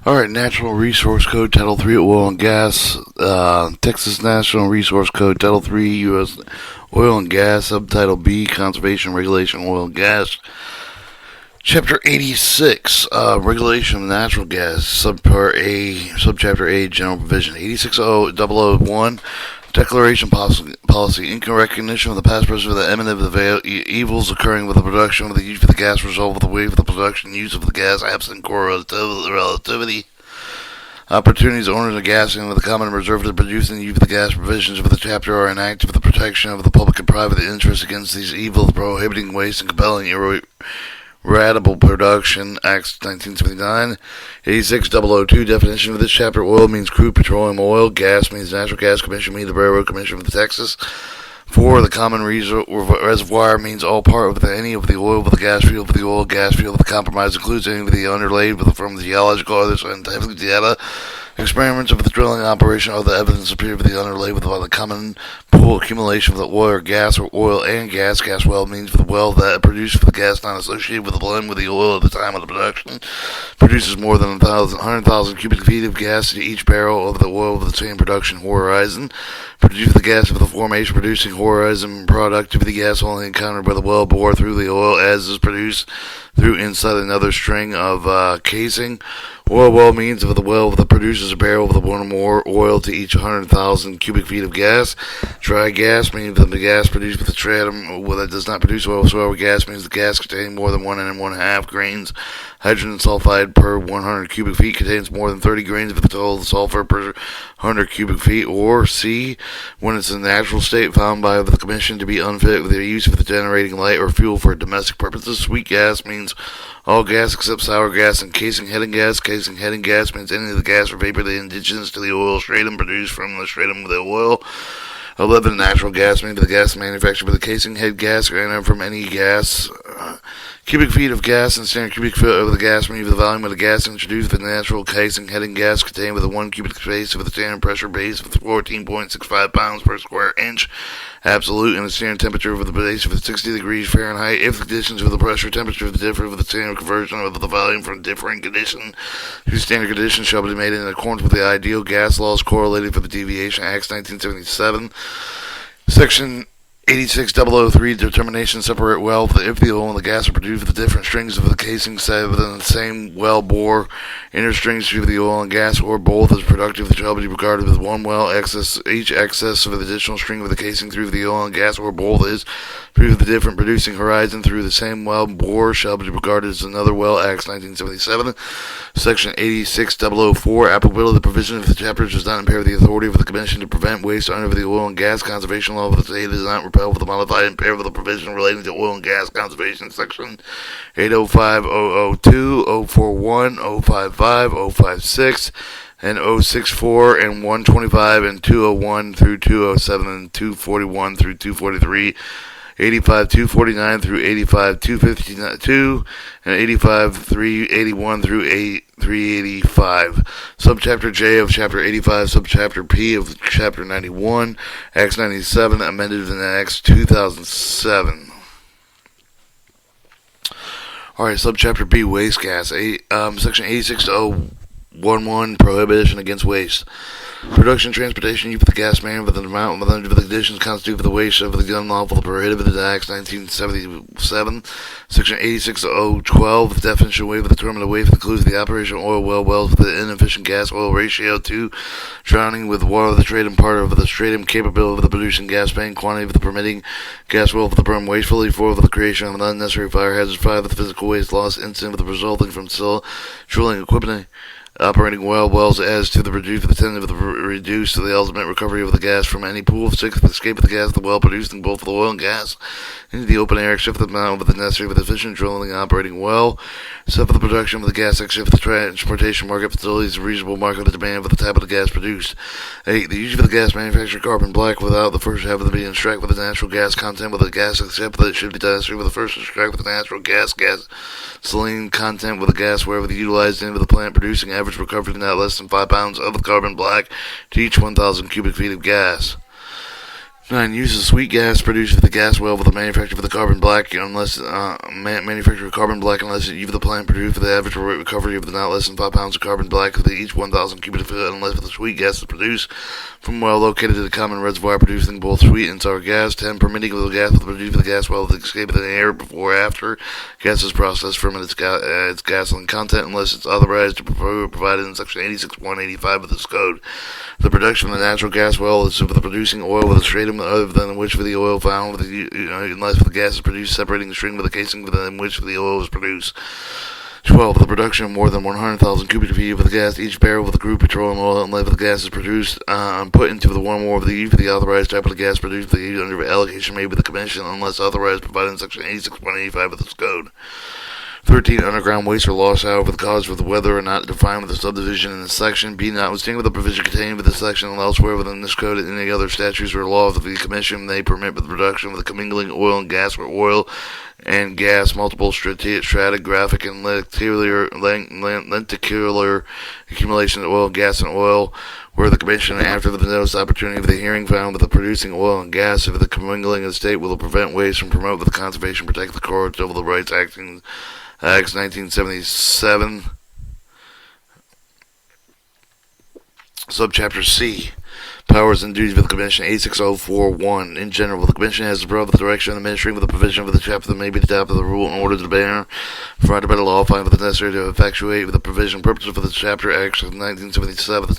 Alright, Natural Resource Code Title 3 Oil and Gas, Texas National Resource Code Title 3 U.S. Oil and Gas, Subtitle B, Conservation Regulation Oil and Gas, Chapter 86, Regulation of Natural Gas, Subpart A, Subchapter A, General Provision, 86001, Declaration Policy, in recognition of the past, present, of the imminent evils occurring with the production of the use of the gas, result of the wave of the production use of the gas, absent core relativity, opportunities owners of gas and with the common reserve to produce and use of the gas provisions of the chapter are enacted for the protection of the public and private interest against these evils, prohibiting waste and compelling Ratable Production, Act 1979, 86002, definition of this chapter. Oil means crude petroleum oil. Gas means natural gas. Commission means the Railroad Commission of Texas. 4. The common reservoir means all part of any of the oil of the gas field of the oil gas field of the compromise, includes any of the underlaid from the geological or scientific data, experiments of the drilling operation, or the evidence appeared with the underlay with the common pool accumulation of the oil or gas or oil and gas. Gas well means for the well that produced for the gas not associated with the blend with the oil at the time of the production. Produces more than 100,000 cubic feet of gas to each barrel of the oil of the same production horizon. Produce the gas of the formation producing horizon product of the gas only encountered by the well bore through the oil as is produced through inside another string of casing. Oil well means of the well that produces a barrel of the one or more oil to each 100,000 cubic feet of gas. Dry gas means of the gas produced with the stratum that does not produce oil. Sour gas means the gas containing more than 1.5 grains hydrogen sulfide per 100 cubic feet, contains more than 30 grains of the total sulfur per 100 cubic feet. Or C, when it's in the natural state found by the Commission to be unfit with the use of the generating light or fuel for domestic purposes. Sweet gas means all gas except sour gas and casing heading gas. Casing heading gas means any of the gas or vapor that indigenous to the oil stratum produced from the stratum of the oil. 11. Natural gas means the gas manufactured by the casing head gas or from any gas. Cubic feet of gas and standard cubic foot of the gas means the volume of the gas introduced with the natural casing heading gas contained with a 1 cubic space with a standard pressure base of 14.65 pounds per square inch. Absolute and the standard temperature of the base of 60 degrees Fahrenheit. If the conditions of the pressure temperature differ with the standard conversion of the volume from differing condition to standard conditions shall be made in accordance with the ideal gas laws correlated for the deviation. Acts 1977. Section 86003, determination separate well if the oil and the gas are produced with the different strings of the casing set within the same well bore. Inner strings to the oil and gas or both as productive shall be regarded with one well excess. Each excess of the additional string of the casing through the oil and gas or both is produced with the different producing horizon through the same well bore shall be regarded as another well. Acts 1977. Section 86004, applicability of the provision of the chapter does not impair the authority of the Commission to prevent waste under the oil and gas conservation law of the state. Does not repel with the modified impair with the provision relating to oil and gas conservation. Section 805002, 041, 055, 056, and 064, and 125, and 201 through 207, and 241 through 243. 85 249 through 85 252 and 85 381 through 385. Subchapter J of Chapter 85, Subchapter P of Chapter 91, Acts 97, amended in Acts 2007. Alright, Subchapter B, Waste Gas. Section 86011, Prohibition against Waste. Production, transportation, use of the gas man with an amount of the conditions constitute for the waste of the unlawful prohibited Acts 1977. Section 86012, the definition waiver, the term of the waiver includes the operation of oil wells with the inefficient gas oil ratio to drowning with water of the stratum part of the stratum capable of the producing gas paying quantity of the permitting gas well for the burn wastefully. 4. For the creation of an unnecessary fire hazard. 5. The physical waste loss incident with the resulting from still drilling equipment operating wells as to the reduce the tendency of the reduce to the ultimate recovery of the gas from any pool. 6. The escape of the gas of the well producing both the oil and gas into the open air, except for the amount of the necessary with efficient drilling and operating well. 7. For the production of the gas, except for the transportation market facilities, reasonable market demand for the type of the gas produced. 8. The use of the gas manufactured carbon black without the first half of the being extract with the natural gas content with the gas, except that it should be necessary with the first extract with the natural gasoline content with the gas wherever the utilized into the plant producing average recovered not less than 5 pounds of the carbon black to each 1,000 cubic feet of gas. 9. Uses sweet gas produced with the gas well with the manufacture of the carbon black unless manufacture of carbon black unless either the plant produced for the average recovery of the not less than 5 pounds of carbon black for each 1,000 cubic foot unless the sweet gas is produced from well located in a common reservoir producing both sweet and sour gas. 10. Permitting the gas with the produced for the gas well to escape in the air before or after gas is processed from its gasoline content unless it's authorized to provided in section 86.185 of this code. The production of the natural gas well is for the producing oil with a stratum other than which for the oil found with unless the gas is produced separating the string with the casing within which the oil is produced. 12. The production of more than 100,000 cubic feet of the gas each barrel with the crude petroleum oil unless the gas is produced put into the one or more of the authorized type of the gas produced under allocation made by the commission unless authorized provided in section 86.85 of this code. 13. Underground waste or loss, however, the cause of whether or not defined with the subdivision in this section. B. Notwithstanding the provision contained within this section and elsewhere within this code and any other statutes or laws of the Commission may permit the production of the commingling oil and gas or oil and gas, multiple stratigraphic and lenticular accumulation of oil, gas, and oil, where the Commission, after the notice opportunity of the hearing, found that the producing oil and gas of the commingling of the state will prevent waste and promote the conservation, protect the core civil rights Acts 1977. Subchapter C. Powers and duties of the Commission 86041. In general, the Commission has the broad direction of administering with the provision of the chapter that may be adopted the rule in order to bear provided by the law, find with the necessary to effectuate with the provision purposes for the chapter Acts of 1977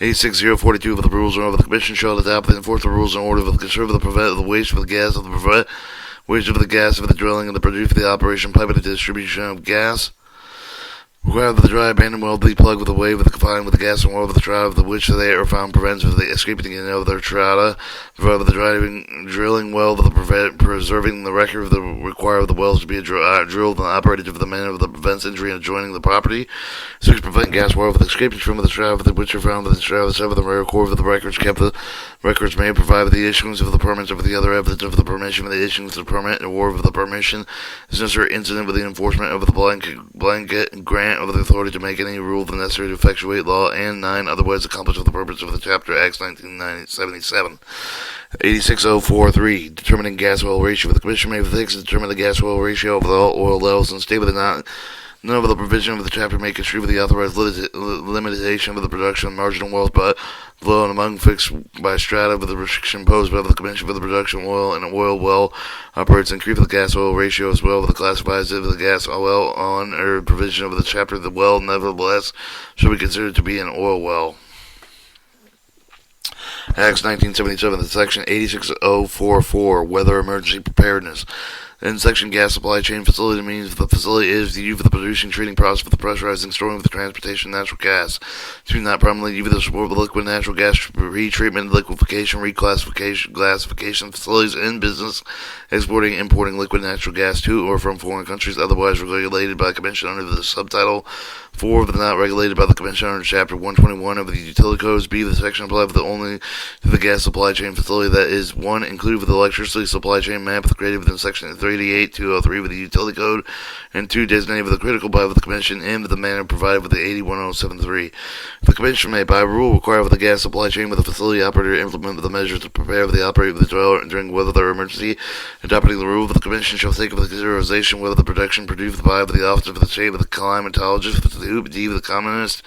86042 of the rules and order of the Commission shall adopt and enforce the rules in order of the conserve the prevent the waste of the gas of the prevent waste of the gas of the drilling and the produce for the operation, pipe, and the distribution of gas. Require that the dry abandoned well be plugged with a wave with the confined with the gas and oil of the trout of the which they are found prevents the escaping of their trout. Provide the drilling well with the preserving the record of the require of the wells to be drilled and operated of the manner of the prevents injury and adjoining the property. 6. Prevent gas well with escaping from the trout of the which are found with the trout of the 7. The record of the records kept the records may provide with the issuance of the permits of the other evidence of the permission of the issuance of the permit and award of the permission is necessary incident with the enforcement of the blanket grant of the authority to make any rule necessary to effectuate law, and 9. Otherwise accomplished with the purpose of the chapter Acts 1977. 86043. Determining gas oil ratio. The Commission may fix and determine the gas oil ratio of all oil levels and state with none of the provision of the chapter may construe with the authorized limitation of the production of marginal wealth but below and among fixed by strata with the restriction imposed by the Commission for the production of oil and an oil well operates and increase the gas oil ratio as well with the classifies of the gas oil on or provision of the chapter the well nevertheless should be considered to be an oil well. Acts 1977, section 86044, weather emergency preparedness. In section gas supply chain facility means the facility is the use of the producing treating process for the pressurizing, storing of the transportation of natural gas. To not primarily use the support of the liquid natural gas retreatment, liquefaction, reclassification, glassification facilities in business, exporting, importing liquid natural gas to or from foreign countries otherwise regulated by the Commission under the subtitle 4 of the not regulated by the Commission under Chapter 121 of the Utility Codes. B. The section applied with only to the gas supply chain facility that is 1. Included with the electricity supply chain map created within Section 38203 with the Utility Code, and 2. Designated with the critical by with the Commission in the manner provided with the 81073. The Commission may, by rule, require with the gas supply chain with the facility operator implement the measures to prepare for the operator of the dweller during weather emergency. Adopting the rule of the Commission shall take into consideration whether the production produced by the office of the state of the climatologist, the D of the communist.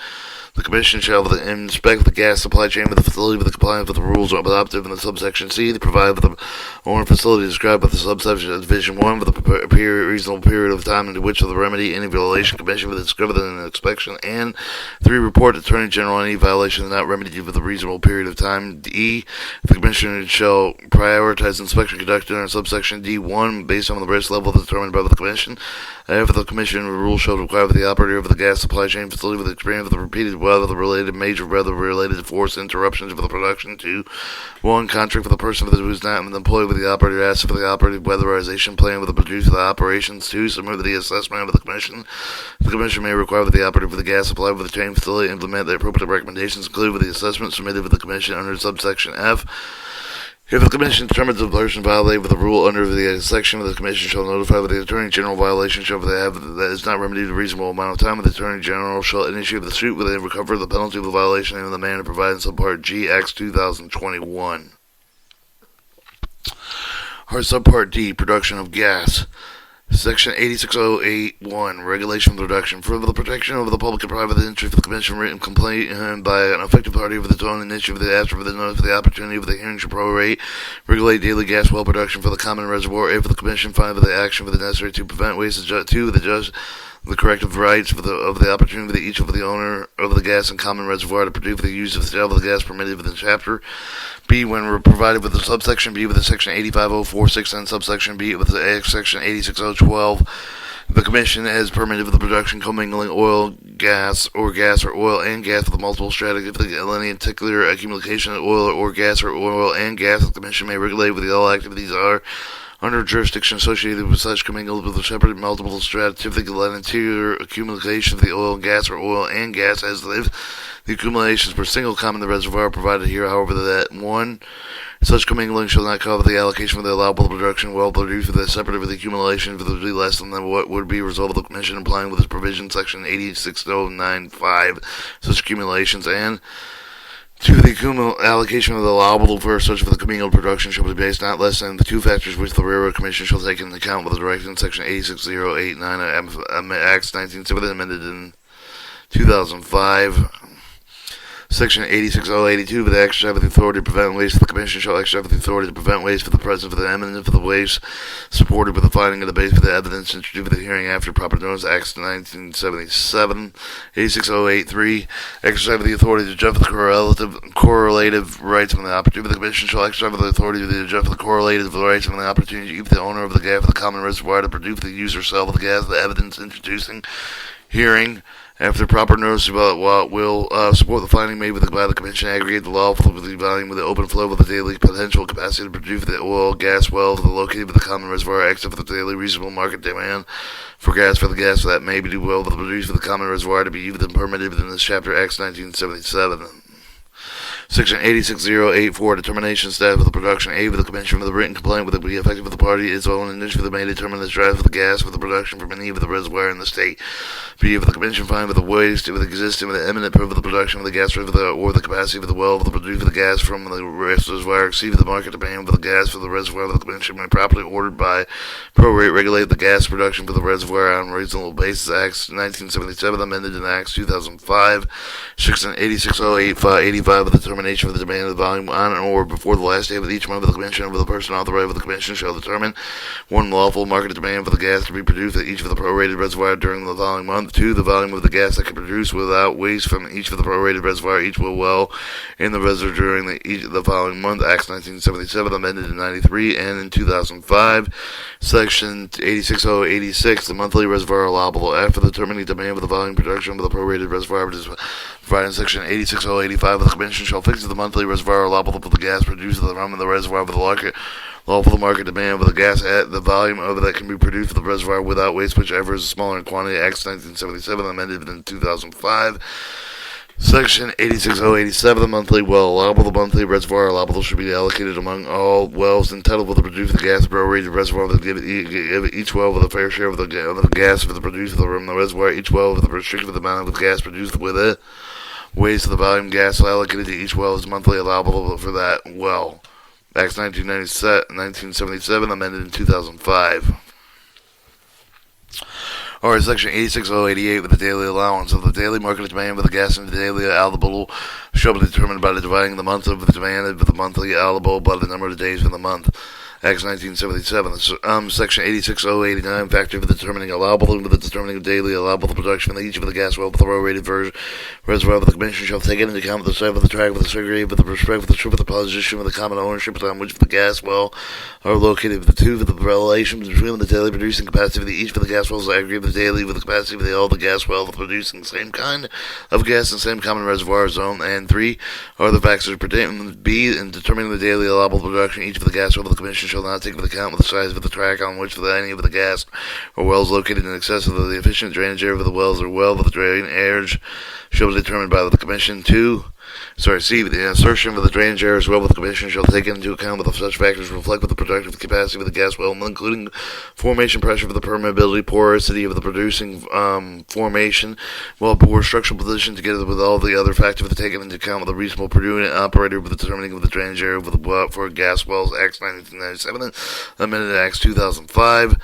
The Commission shall inspect the gas supply chain with the facility with the compliance with the rules adopted in the subsection C. They provide with the owner facility described by the subsection of Division 1 with a reasonable period of time into which the remedy any violation Commission with discovered in an inspection, and 3. Report to Attorney General any violation not remedied with a reasonable period of time. E. The Commission shall prioritize inspection conducted under subsection D1 based on the risk level determined by the Commission. After the Commission rule shall require the operator of the gas supply chain facility with experience with the repeated weather-related major weather-related force interruptions of the production. 2. 1. Contract with the person who is not an employee with the operator asked for the operative weatherization plan with the producer of the operations. 2. Submit the assessment of the Commission. The Commission may require that the operator of the gas supply with the chain facility implement the appropriate recommendations included with the assessment submitted with the Commission under subsection F. If the Commission determines the person violated with the rule under the section of the Commission shall notify the Attorney General violation shall have that is not remedied in a reasonable amount of time, the Attorney General shall initiate the suit with a recover the penalty of the violation in the manner provided in subpart G, Acts 2021. Or Subpart D, production of gas. Section 86081, Regulation of the Reduction. For the protection of the public and private interest, the Commission written complaint by an affected party of its own initiative that asked for the notice of the opportunity of the hearing to prorate, regulate daily gas well production for the common reservoir if the Commission finds that the action for the necessary to prevent waste to the corrective rights of the opportunity that each of the owner of the gas and common reservoir to produce the use of the sale of the gas permitted within chapter B when we're provided with the subsection B with the section 85046 and subsection B with the section 86012. The Commission has permitted the production commingling oil, gas, or oil and gas with multiple stratigraphic and particular accumulation of oil or gas or oil and gas. The Commission may regulate with all activities are under jurisdiction associated with such commingled with a separate multiple stratigraphic and interior accumulation of the oil, gas, or oil and gas as if the accumulations per single common the reservoir provided here, however, that 1. Such commingling shall not cover the allocation of the allowable production well produced with a separate of the accumulation for the be less than what would be a result of the Commission complying with this provision, section 86095. Such accumulations and 2. The allocation of the allowable for such for the commingled production shall be based not less than the 2 factors which the Railroad Commission shall take into account with the direction in section 86089 of Acts 1970 amended in 2005. Section 86082, for the exercise of the authority to prevent waste, the Commission shall exercise the authority to prevent waste for the presence of the eminence for the waste, supported with the finding of the base for the evidence introduced for the hearing after proper notice, Acts 1977. 86083, exercise of the authority to adjust the correlative rights of the opportunity. The Commission shall exercise the authority to adjust the correlative rights of the opportunity to give the owner of the gas for the common reservoir to produce the use or sell of the gas, the evidence introducing hearing. After proper notice about what will support the finding made by the Commission, aggregate the lawful with the volume with the open flow with the daily potential capacity to produce the oil, gas wells located with the common reservoir, except for the daily reasonable market demand for gas that may be well with the produce for the common reservoir to be used and permitted within this chapter, Acts 1977. Section 86084, determination status of the production. A, with the Commission for the written complaint with it be effective with the party its own initiative that may determine the drive for the gas for the production from any of the reservoir in the state. B, with the Commission find with the waste with existing with the eminent proof of the production of the gas or the capacity of the well of the produce of the gas from the reservoir exceed the market demand for the gas for the reservoir of the Commission may properly ordered by prorate regulate the gas production for the reservoir on a reasonable basis. Acts 1977 amended in Acts 2005. Section 86085 of the determination of the demand of the volume on or before the last day of each month of the Commission over the person authorized by the Commission shall determine 1. Lawful market demand for the gas to be produced at each of the prorated reservoir during the following month. 2. The volume of the gas that can produce without waste from each of the prorated reservoir each will well in the reservoir during the following month. Acts 1977 amended in 93 and in 2005. Section 86086 the monthly reservoir allowable after determining demand for the volume production of the prorated reservoir provided in section 86085 of the Commission shall fix the monthly reservoir allowable for the gas produced from the reservoir for the lawful market demand for the gas at the volume of that can be produced for the reservoir without waste, whichever is smaller in quantity. Acts 1977 amended in 2005. Section 86087, the monthly well allowable. The monthly reservoir allowable should be allocated among all wells entitled to produce the gas prorated reservoir. Give each well with a fair share of the gas for the produce from the reservoir. Each well with a restricted amount of gas produced with it. Waste of the volume gas allocated to each well is monthly allowable for that well. Acts 1977 amended in 2005. Or section 86088 with the daily allowance of the daily market demand for the gas and the daily allowable shall be determined by the dividing the month of the demand of the monthly allowable by the number of days in the month. Acts 1977. Section 86089, factor for determining allowable and with the determining daily allowable production from each of the gas well prorated reservoir of the Commission shall take into account the site of the track with the segregated with the respect for the trip of the position of the common ownership on which the gas well are located with the 2 for the relation between the daily producing capacity of each of the gas wells aggregate with the daily with the capacity of all the gas wells producing the same kind of gas and same common reservoir zone. And 3 are the factors pertaining B in determining the daily allowable production each of the gas well of the Commission shall not take into account with the size of the track on which any of the gas or wells located in excess of the efficient drainage area of the wells or well of the drain areas shall be determined by the Commission. 2. C. The assertion of the drainage area as well with the Commission shall take into account with such factors reflect with the productive capacity of the gas well, including formation pressure for the permeability, porosity of the producing formation, well bore structural position, together with all the other factors taken into account with a reasonable Purdue operator with the determining of the drainage area for gas wells, Acts 1997, amended Acts 2005.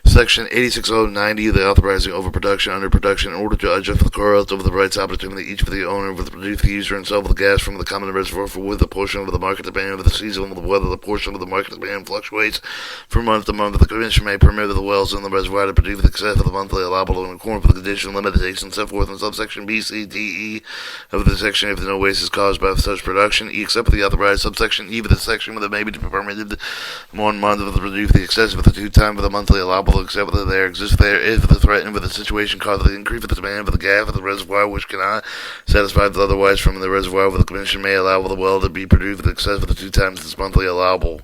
Section 86090, the authorizing overproduction, underproduction, in order to adjust the correlates over the rights opportunity each of the owner with the producer, the user, and sell the gas from the common reservoir for with a portion of the market depending on the season of the weather. The portion of the market demand fluctuates from month to month. The Commission may permit the wells in the reservoir to produce the excess of the monthly allowable in accordance with the condition limitations set forth in subsection B, C, D, E of the section if no waste is caused by such production, E, except for the authorized subsection E of the section where may be permitted 1 month of the produce the excess of the 2 times of the monthly allowable, except that there exists there if the threatened with the situation caused the increase of the demand for the gas of the reservoir which cannot satisfy the otherwise from the reservoir where the Commission may allow the well to be produced with excess of the 2 times this monthly allowable.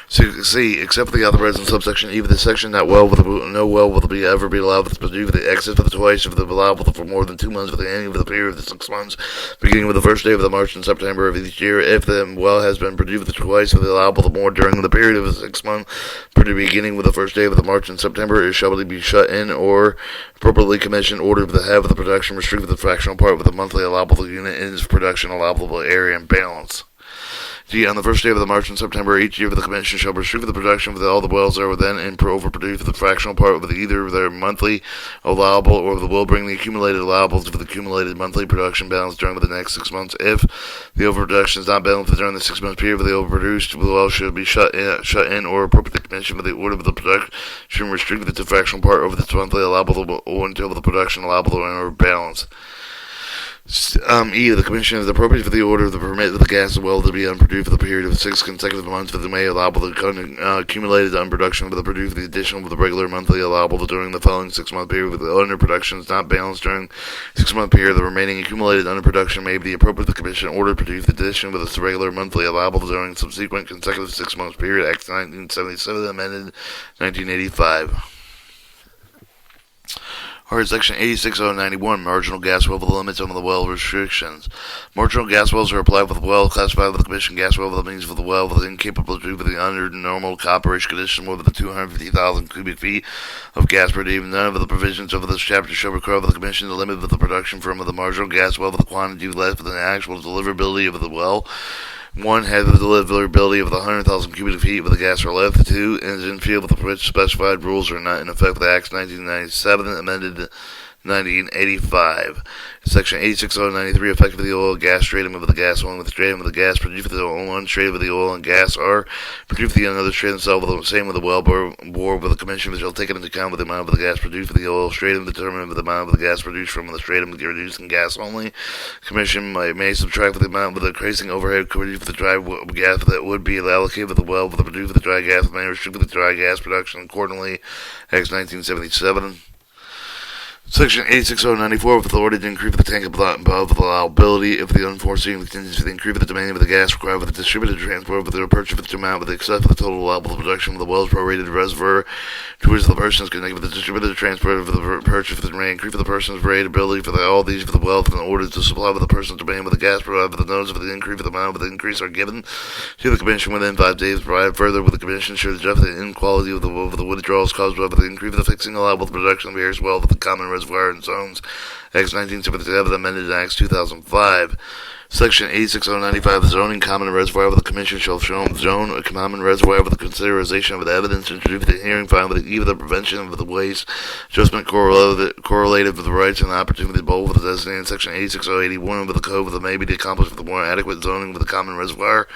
C. Except for the authorized in subsection E of the section, that well no well will ever be allowed to produce the excess of the twice of the allowable for more than 2 months for the ending of the period of the 6 months, beginning with the first day of the March and September of each year. If the well has been produced twice of the allowable the more during the period of the 6 months, beginning with the first day of the March and September, it shall be shut in or appropriately commissioned, ordered with the half of the production, restricted the fractional part with the monthly allowable unit in its production allowable area and balance. G. On the first day of the March and September each year, the Commission shall restrict the production of all the wells that are within and overproduce the fractional part with either their monthly allowable or the will bring the accumulated allowables for the accumulated monthly production balance during the next 6 months. If the overproduction is not balanced during the 6 month period, the overproduced well should be shut in or appropriately commissioned with the order of the production restricted to fractional part over the monthly allowable or until the production allowable are balanced. E. The Commission is appropriate for the order of the permit of the gas well to be unproduced for the period of 6 consecutive months for the May allowable the accumulated unproduction for the produce the additional of the regular monthly allowable during the following 6 month period with the underproduction is not balanced during 6 month period. The remaining accumulated underproduction may be appropriate for the Commission order to produce the addition with its regular monthly allowable during subsequent consecutive 6 month period. Act 1977 amended 1985. Section 86091, marginal gas well with limits on the well restrictions. Marginal gas wells are applied with a well classified with the Commission gas well with the means of the well with incapable to the under normal operation condition more than 250,000 cubic feet of gas per day. None of the provisions of this chapter shall require the Commission to limit the production from the marginal gas well with the quantity less than the actual deliverability of the well. 1. Has the deliverability of the 100,000 cubic feet of the gas are left. 2. Is in field with which specified rules are not in effect with Acts 1997 amended 1985. Section 86093, effective the oil and gas trading of the gas along with the trading of the gas produced with the oil and trading with the oil and gas are produced with the another trade themselves with the same with the well bore with the Commission which shall take into account with the amount of the gas produced with the oil straight and determine with the amount of the gas produced from the straight with the reducing gas only. Commission may subtract with the amount with the increasing overhead produced with the dry gas that would be allocated with the well with the produced with the dry gas may restrict the dry gas production accordingly. Acts 1977. Section 86094 with authority to increase the tank above the allowability if the unforeseen contingency the increase of the demand of the gas required with the distributed transport with the purchase of the amount with the excess of the total allowable production of the wells prorated reservoir to which the person is connected with the distributed transport of the purchase of the demand increase of the person's rateability for all these for the wells in order to supply with the person's demand with the gas provided with the notice of the increase of the amount of the increase are given to the Commission within 5 days. Provide further with the Commission should adjust the inequality of the withdrawals caused by the increase of the fixing allowable production of the areas well with the common reservoir and zones. Acts 1977 amended in Acts 2005. Section 86095, the zoning common reservoir with the Commission shall zone a common reservoir with the consideration of the evidence introduced at the hearing filed with either the prevention of the waste adjustment correlated with the rights and the opportunity both with the designated Section 86081 with the code with the may be accomplished with the more adequate zoning with the common reservoir.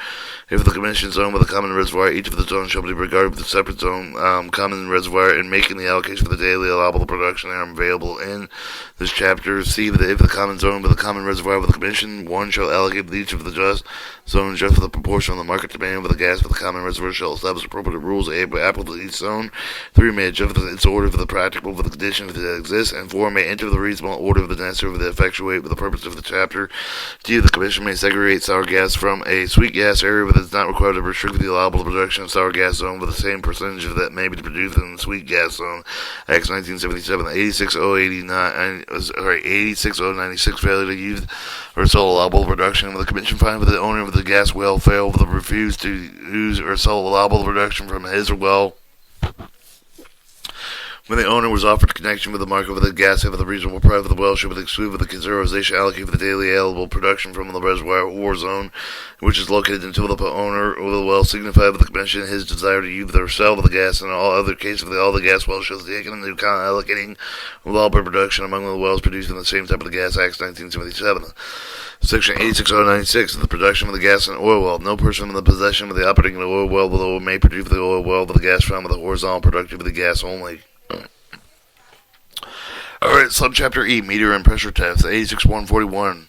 If the Commission zone with a common reservoir, each of the zones shall be regarded with a separate zone common reservoir in making the allocation for the daily allowable production that are available in this chapter. See that if the common zone with a common reservoir with the Commission, 1 shall allocate each of the zones just for the proportion of the market demand with the gas for the common reservoir shall establish appropriate rules applicable to each zone. 3 may adjust its order for the practical for the conditions that exist, and 4 may enter the reasonable order of the necessary for the effectuate with the purpose of the chapter. D. The Commission may segregate sour gas from a sweet gas area, but is not required to restrict the allowable production of sour gas zone with the same percentage of that may be produced in the sweet gas zone. Acts 1977, 86089, 86096, failure to use or sell allowable production. With the commission find with the owner of the gas well fail with the refuse to use or sell allowable production from his or well. When the owner was offered connection with the market with the gas of the reasonable price of the well should be excluded with the consideration allocated for the daily allowable production from the reservoir or zone, which is located until the owner of the well signified with the commission his desire to use or sell the gas. In all other cases, all the gas wells shall be taken into account allocating allowable production among the wells produced in the same type of the gas Act 1977. Section 86096, the production of the gas and oil well. No person in the possession of the operating of the oil well may produce the oil well with the gas found with the horizontal productive of the gas only. Alright, subchapter E, meter and pressure test, 86141.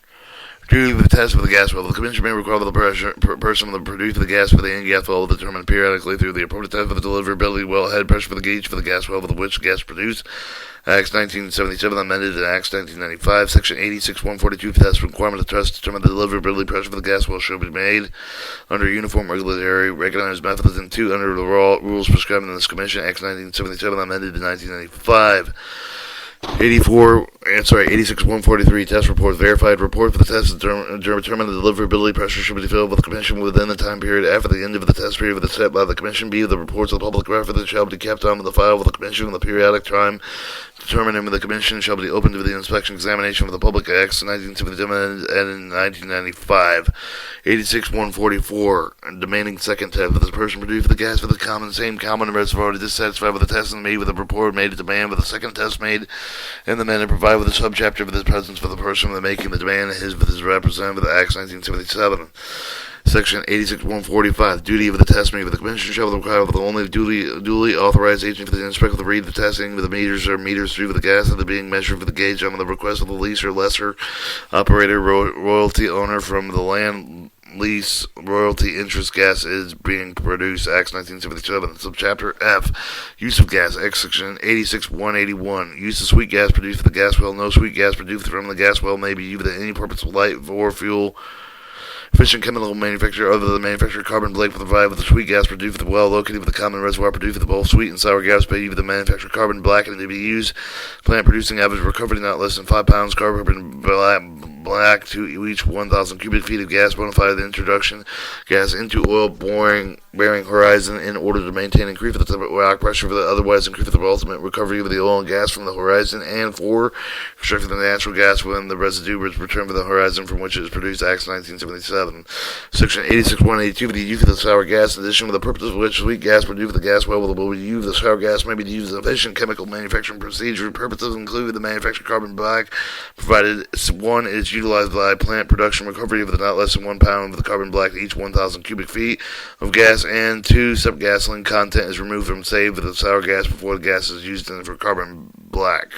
Due to the test of the gas well, the commission may require the person to produce the gas for the end gas well determined periodically through the appropriate test of the deliverability well head pressure for the gauge for the gas well with which the gas produced. Acts 1977 amended in Acts 1995. Section 86142 test requirement to test determine the deliverability pressure for the gas well should be made under uniform regulatory recognized methods and 2 under the rules prescribed in this commission. Acts 1977 amended in 1995. 86143 test reports. Verified report for the test determine the deliverability pressure should be filled with the commission within the time period after the end of the test period with the set by the commission. B, the reports of the public reference shall be kept on the file with the commission in the periodic time determined with the commission shall be open to the inspection examination of the public acts 1977 and in 1995. 86144 demanding second test. If the person produced the gas for the same common reservoir is dissatisfied with the testing made with the report made a demand with the second test made and the man provide with a subchapter of the presence for the person making the demand with his representative with the Acts 1977. Section 86145, duty of the test made with the commission shall require the only duly authorized agent for the inspector to read the testing with the meters or meters through the gas that are being measured for the gauge on the request of the lease or lesser operator royalty owner from the land lease royalty interest gas is being produced. Acts 1977. Subchapter F, use of gas. Section 86181, use of sweet gas produced for the gas well. No sweet gas produced from the gas well may be used for any purpose of light or fuel. Efficient chemical manufacturer other than the manufacturer carbon black provide with the sweet gas produced for the well located with the common reservoir produced for the both sweet and sour gas may use the manufacturer carbon black and to be used plant producing average recovery not less than 5 pounds carbon black to each 1,000 cubic feet of gas bona fide the introduction gas into oil bearing horizon in order to maintain and increase the rock pressure for the otherwise increase the ultimate recovery of the oil and gas from the horizon and 4 restricting the natural gas when the residue is returned to the horizon from which it is produced. Acts 1977. Section 86182 for the use of the sour gas in addition with the purpose of which sweet gas produced for the gas well will be used the sour gas may be used in efficient chemical manufacturing procedure purposes include the manufactured carbon black provided 1 is utilized by plant production recovery of the not less than 1 pound of the carbon black to each 1,000 cubic feet of gas and 2 subgasoline content is removed from saved with the sour gas before the gas is used for carbon black.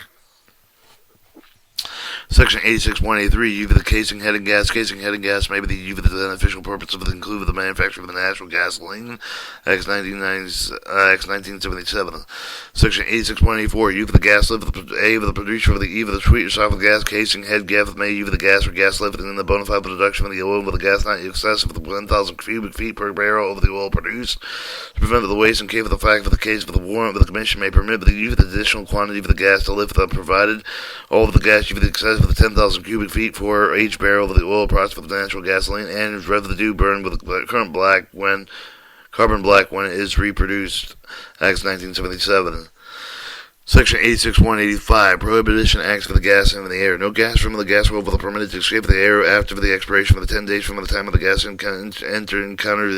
Section 86183, use of the casing head and gas. Casing head and gas may be the use of the beneficial purpose of the include the manufacture of the natural gasoline. Acts 1977. Section 86184, use of the gas lift of the producer of the E of the sweet or soft gas. Casing head gas may use of the gas or gas lift in the bona fide production of the oil with the gas not excessive of the 1,000 cubic feet per barrel of the oil produced. To prevent the waste and case of the fact of the case of the warrant of the commission may permit the use of the additional quantity of the gas to lift the provided all of the gas use of the excess of the 10,000 cubic feet for each barrel of the oil processed with natural gasoline and is residue burned with the current black when carbon black when it is reproduced. Acts 1977. Section 86185, Prohibition Acts for the gas in the air. No gas from the gas well will be permitted to escape the air after the expiration of the 10 days from the time of the gas encountered in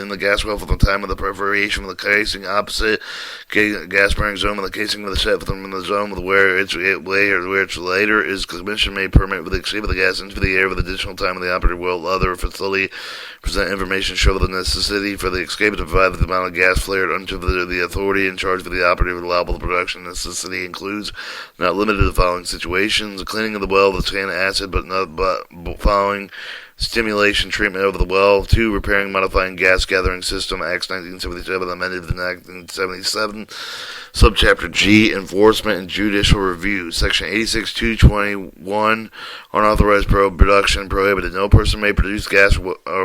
the gas well from the time of the perforation of the casing opposite gas burning zone of the casing of the set from the zone where it's later is commission may permit with the escape of the gas into the air with additional time of the operator will other facility present information show the necessity for the escape to provide the amount of gas flared unto the authority in charge of the operator with allowable production necessity includes, not limited to the following situations: the cleaning of the well with sand acid, but following stimulation treatment of the well. 2. Repairing modifying gas gathering system. Acts 1977 amended in 1977. Subchapter G, Enforcement and Judicial Review. Section 86221, Unauthorized production prohibited. No person may produce gas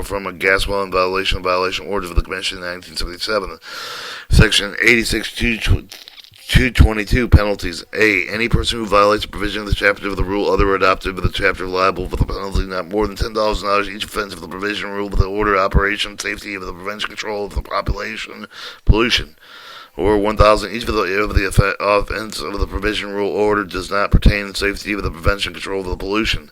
from a gas well in violation of orders of the Commission in 1977. Section 86222 222 Penalties. A. Any person who violates a provision of the chapter of the rule other or adopted with the chapter liable for the penalty not more than $10,000 each offense of the provision, rule, with the order, operation, safety of the prevention, control of the population, pollution, or 1,000 each of the offense of the provision, rule, order does not pertain to safety of the prevention, control of the pollution.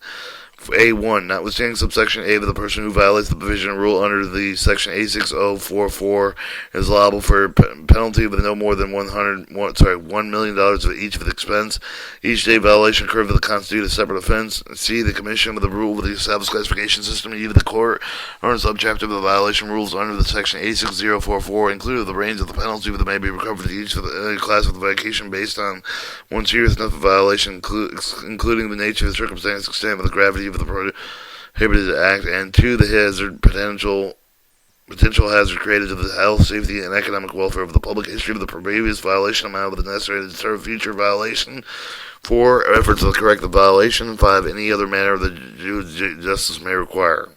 A1. Notwithstanding subsection A, the person who violates the provision and rule under the section A6044 is liable for a penalty with no more than $1 million of each of the expense. Each day violation occurred will constitute a separate offense. C. The commission of the rule with the established classification system, either the court or in subchapter of the violation rules under the section A6044, including the range of the penalty that may be recovered to each of the classification based on one serious enough violation, including the nature, the circumstance, extent, of the gravity of the prohibited act, and 2. The potential hazard created to the health, safety, and economic welfare of the public, history of the previous violation, amount of the necessary to deter future violation, 4. Efforts to correct the violation, 5. Any other manner that justice may require.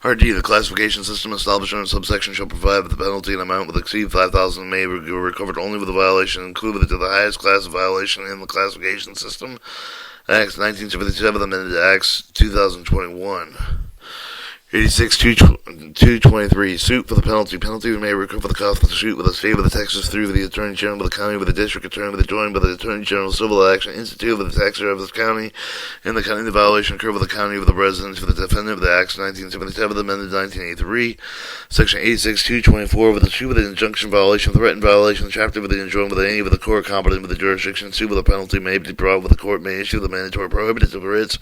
D. The classification system established under subsection shall provide that the penalty and amount will exceed $5,000 may be recovered only with the violation included to the highest class of violation in the classification system. Acts 1977, amended Acts 2021. 86-223. Suit for the penalty. Penalty may recover the cost of the suit with the state of the Texas through the Attorney General of the county, with the district attorney, with the joined by the Attorney General civil action instituted with the tax of the county, in the county the violation occurred with the county of the residence for the defendant of the Acts 1977, amended 1983. Section 86-224 with the suit with the injunction violation, threatened violation, chapter with the enjoined with any of the court competent with the jurisdiction, suit with the penalty may be brought with the court may issue the mandatory prohibitive writs,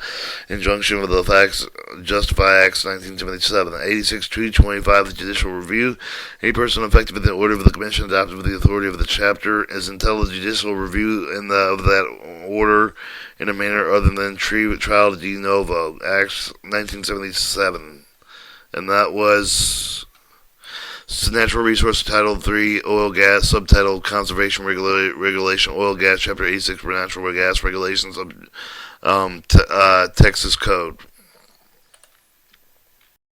injunction with the facts justify Acts 1977. 86-225, the judicial review. Any person affected with the order of the commission adopted with the authority of the chapter is entitled to judicial review of that order in a manner other than trial de novo. Acts 1977. And that was Natural Resource Title 3, Oil Gas, Subtitle Conservation Regulation, Oil Gas, Chapter 86 for Natural Gas Regulations of Texas Code.